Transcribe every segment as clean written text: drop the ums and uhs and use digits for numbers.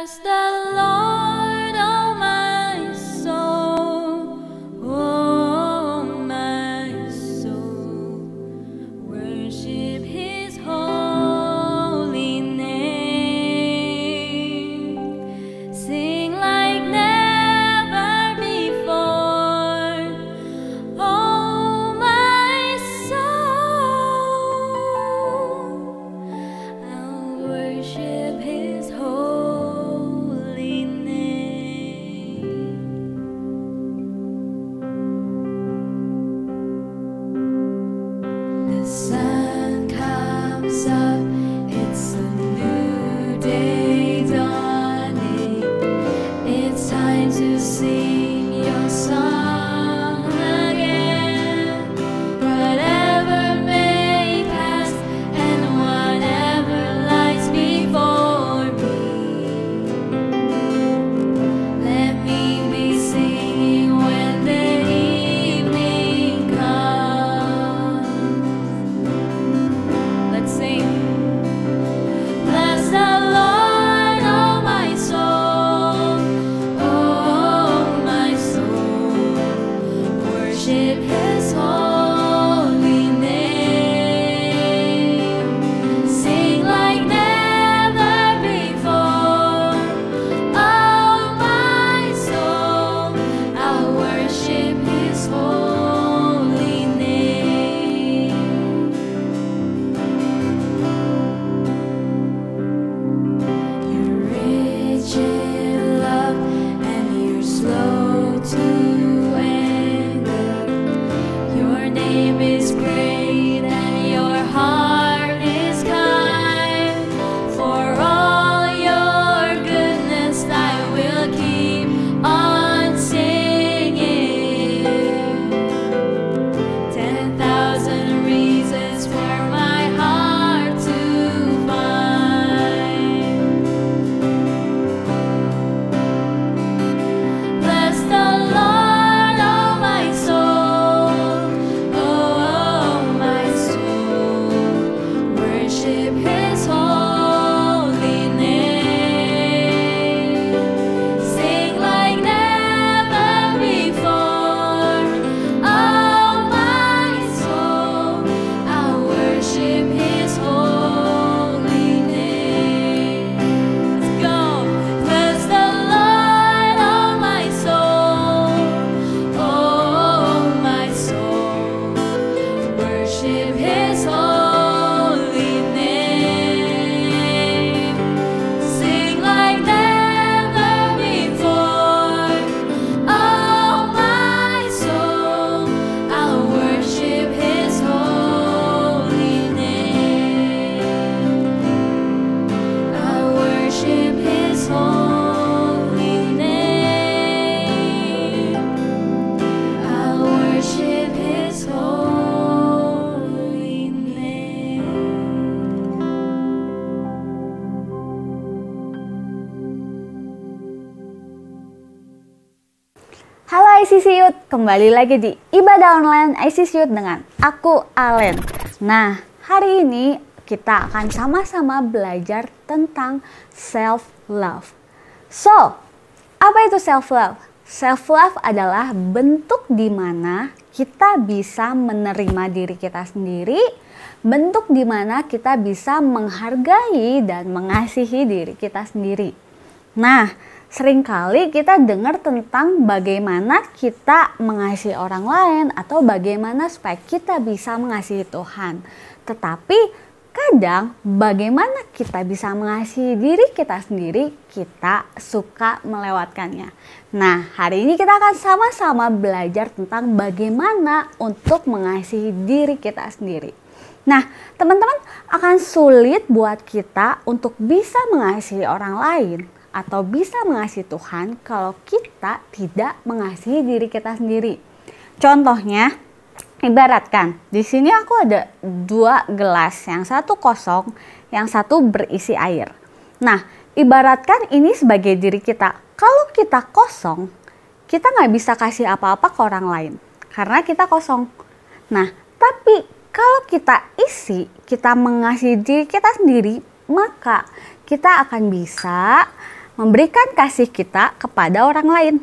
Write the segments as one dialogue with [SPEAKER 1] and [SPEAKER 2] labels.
[SPEAKER 1] Bless the Lord, oh my soul, oh my soul, worship His holy name, sing like never before, oh my soul, I'll worship His holy name. The sun comes up, it's a new day dawning. It's time to sing your song again. Whatever may pass and whatever lies before me, let me be singing when the evening comes. Let's sing. Bless the Lord, oh my soul, oh my soul, worship His holy name, sing like never before, oh my soul, I'll worship His holy name. You're rich in love and you're slow to anger. Your name is great and your heart is kind. For all your goodness I will keep on singing. 10,000 reasons for my heart to find. Bless the Lord, oh my soul, oh my soul, worship His holy name, sing like never before, oh my soul, I'll worship His holy name. Let's go. Bless the Lord, oh my soul, oh my soul, worship His holy name, sing like never before, oh my soul, I'll worship His holy name, I'll worship His holy name, I'll worship His holy name.
[SPEAKER 2] Halo ICC Youth, kembali lagi di Ibadah Online ICC Youth dengan aku Alen. Nah, hari ini kita akan sama-sama belajar tentang self-love. So, apa itu self-love? Self-love adalah bentuk di mana kita bisa menerima diri kita sendiri, bentuk di mana kita bisa menghargai dan mengasihi diri kita sendiri. Nah, seringkali kita dengar tentang bagaimana kita mengasihi orang lain atau bagaimana supaya kita bisa mengasihi Tuhan. Tetapi kadang bagaimana kita bisa mengasihi diri kita sendiri, kita suka melewatkannya. Nah, hari ini kita akan sama-sama belajar tentang bagaimana untuk mengasihi diri kita sendiri. Nah, teman-teman, akan sulit buat kita untuk bisa mengasihi orang lain atau bisa mengasihi Tuhan kalau kita tidak mengasihi diri kita sendiri. Contohnya, ibaratkan di sini aku ada 2 gelas, yang satu kosong, yang satu berisi air. Nah, ibaratkan ini sebagai diri kita. Kalau kita kosong, kita nggak bisa kasih apa-apa ke orang lain karena kita kosong. Nah, tapi kalau kita isi, kita mengasihi diri kita sendiri, maka kita akan bisa memberikan kasih kita kepada orang lain.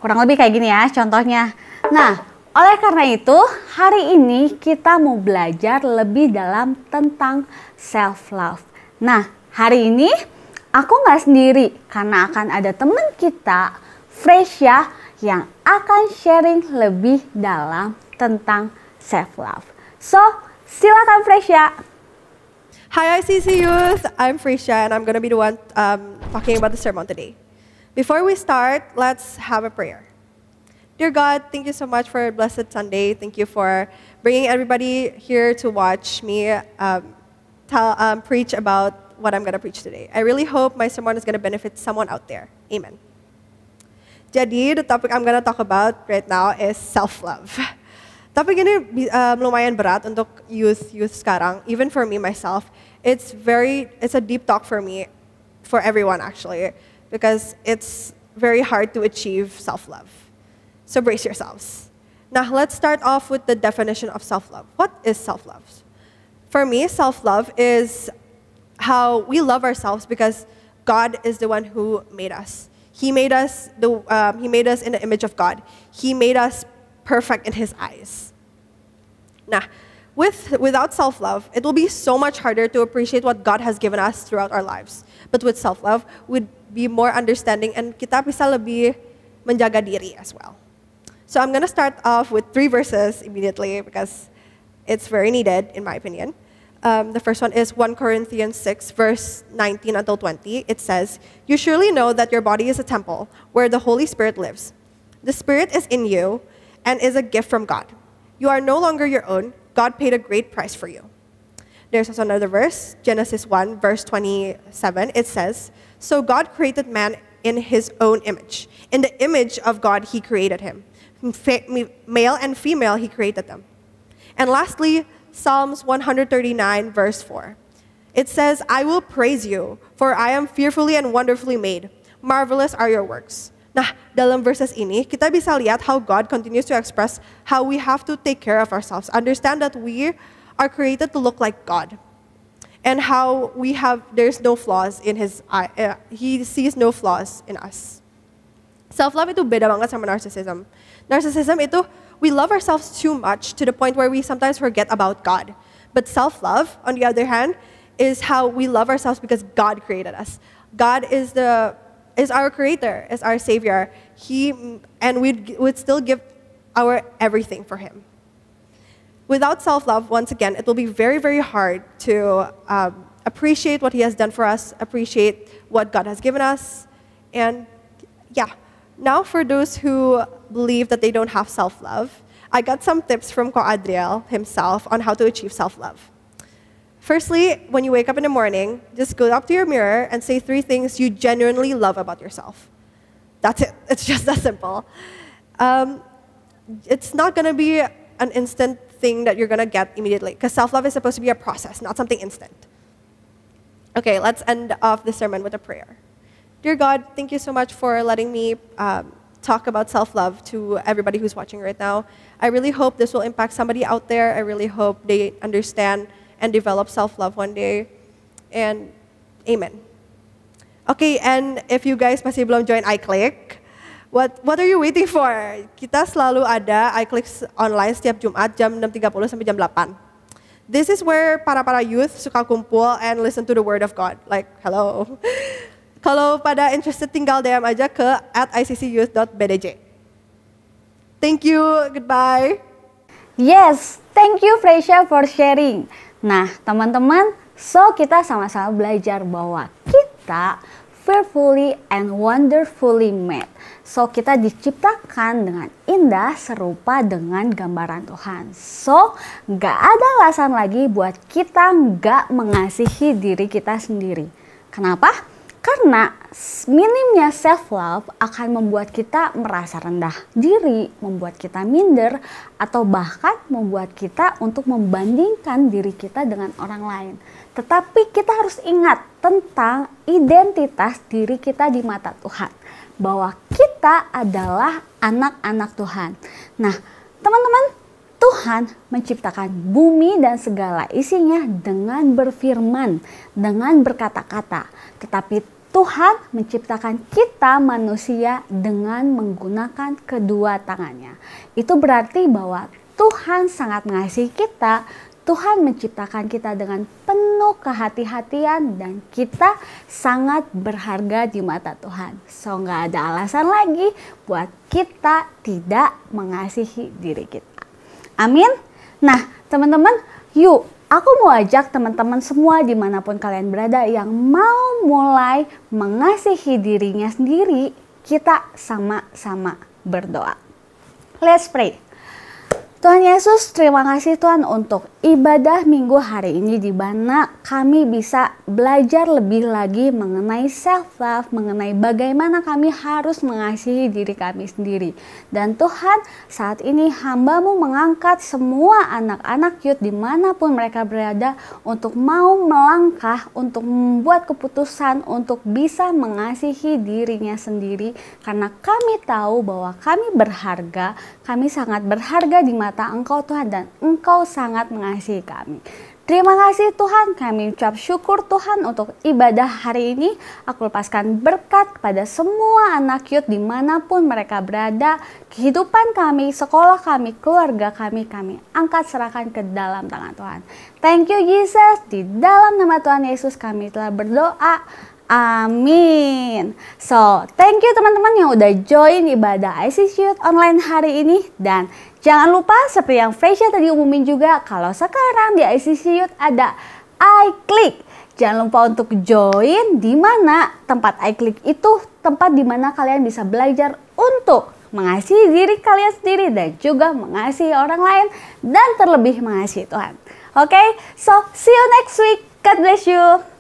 [SPEAKER 2] Kurang lebih kayak gini ya contohnya. Nah, oleh karena itu hari ini kita mau belajar lebih dalam tentang self-love. Nah, hari ini aku nggak sendiri karena akan ada teman kita, Fresya, yang akan sharing lebih dalam tentang self-love. So, silakan Fresya.
[SPEAKER 3] Hi ICC Youth, I'm Fresya and I'm going to be the one talking about the sermon today. Before we start, let's have a prayer. Dear God, thank you so much for a blessed Sunday. Thank you for bringing everybody here to watch me preach about what I'm going to preach today. I really hope my sermon is going to benefit someone out there. Amen. Jadi, the topic I'm going to talk about right now is self-love. Topik ini lumayan berat untuk youth sekarang, even for me myself. It's a deep talk for me, for everyone actually, because it's very hard to achieve self-love. So brace yourselves. Now, let's start off with the definition of self-love. What is self-love? For me, self-love is how we love ourselves because God is the one who made us. He made us in the image of God. He made us perfect in His eyes. Now, without self-love, it will be so much harder to appreciate what God has given us throughout our lives. But with self-love, we'd be more understanding and kita bisa lebih menjaga diri as well. So I'm going to start off with 3 verses immediately because it's very needed, in my opinion. The first one is 1 Corinthians 6, verse 19 until 20. It says, "You surely know that your body is a temple where the Holy Spirit lives. The Spirit is in you and is a gift from God. You are no longer your own. God paid a great price for you." There's also another verse, Genesis 1, verse 27. It says, "So God created man in His own image. In the image of God, He created him. Male and female, He created them." And lastly, Psalms 139, verse 4. It says, "I will praise you, for I am fearfully and wonderfully made. Marvelous are your works." Nah, dalam verses ini, kita bisa lihat how God continues to express how we have to take care of ourselves. Understand that we are created to look like God. And how there's no flaws in His eye. He sees no flaws in us. Self-love itu beda banget sama narcissism. Narcissism itu, we love ourselves too much to the point where we sometimes forget about God. But self-love, on the other hand, is how we love ourselves because God created us. God is our creator, is our savior. And we'd still give our everything for Him. Without self-love, once again, it will be very, very hard to appreciate what He has done for us, appreciate what God has given us. And yeah, now for those who believe that they don't have self-love, I got some tips from Ko Adriel himself on how to achieve self-love. Firstly, when you wake up in the morning, just go up to your mirror and say 3 things you genuinely love about yourself. That's it. It's just that simple. It's not going to be an instant thing that you're going to get immediately, because self-love is supposed to be a process, not something instant. Okay, let's end off the sermon with a prayer. Dear God, thank you so much for letting me talk about self-love to everybody who's watching right now. I really hope this will impact somebody out there. I really hope they understand and develop self-love one day. And amen. Okay, and if you guys masih belum join iClick, what are you waiting for? Kita selalu ada iClick online setiap Jumat jam 6.30 sampai jam 8. This is where para youth suka kumpul and listen to the word of God. Like, hello. Kalau pada interested, tinggal DM aja ke @iccyouth.bdj. Thank you, goodbye.
[SPEAKER 2] Yes, thank you Fresya for sharing. Nah, teman-teman, so kita sama-sama belajar bahwa kita fearfully and wonderfully made. So, kita diciptakan dengan indah serupa dengan gambaran Tuhan. So, nggak ada alasan lagi buat kita nggak mengasihi diri kita sendiri. Kenapa? Karena minimnya self-love akan membuat kita merasa rendah diri, membuat kita minder, atau bahkan membuat kita untuk membandingkan diri kita dengan orang lain. Tetapi kita harus ingat tentang identitas diri kita di mata Tuhan. Bahwa kita adalah anak-anak Tuhan. Nah, teman-teman, Tuhan menciptakan bumi dan segala isinya dengan berfirman, dengan berkata-kata. Tetapi Tuhan menciptakan kita manusia dengan menggunakan kedua tangannya. Itu berarti bahwa Tuhan sangat mengasihi kita. Tuhan menciptakan kita dengan penuh kehati-hatian dan kita sangat berharga di mata Tuhan. So nggak ada alasan lagi buat kita tidak mengasihi diri kita. Amin. Nah teman-teman, yuk aku mau ajak teman-teman semua dimanapun kalian berada yang mau mulai mengasihi dirinya sendiri, kita sama-sama berdoa. Let's pray. Tuhan Yesus, terima kasih Tuhan untuk ibadah minggu hari ini di mana kami bisa belajar lebih lagi mengenai self-love, mengenai bagaimana kami harus mengasihi diri kami sendiri. Dan Tuhan, saat ini hamba-Mu mengangkat semua anak-anak youth dimanapun mereka berada untuk mau melangkah, untuk membuat keputusan untuk bisa mengasihi dirinya sendiri. Karena kami tahu bahwa kami berharga, kami sangat berharga di mata Engkau Tuhan dan Engkau sangat mengasihi kami. Terima kasih Tuhan, kami ucap syukur Tuhan untuk ibadah hari ini. Aku lepaskan berkat kepada semua anak youth dimanapun mereka berada. Kehidupan kami, sekolah kami, keluarga kami angkat serahkan ke dalam tangan Tuhan. Thank you Jesus, di dalam nama Tuhan Yesus kami telah berdoa. Amin. So, thank you teman-teman yang udah join ibadah ICC Youth Online hari ini. Dan jangan lupa seperti yang Fresia tadi umumin juga, kalau sekarang di ICC Youth ada iClick. Jangan lupa untuk join, di mana tempat iClick itu tempat di mana kalian bisa belajar untuk mengasihi diri kalian sendiri dan juga mengasihi orang lain dan terlebih mengasihi Tuhan. Oke, so see you next week. God bless you.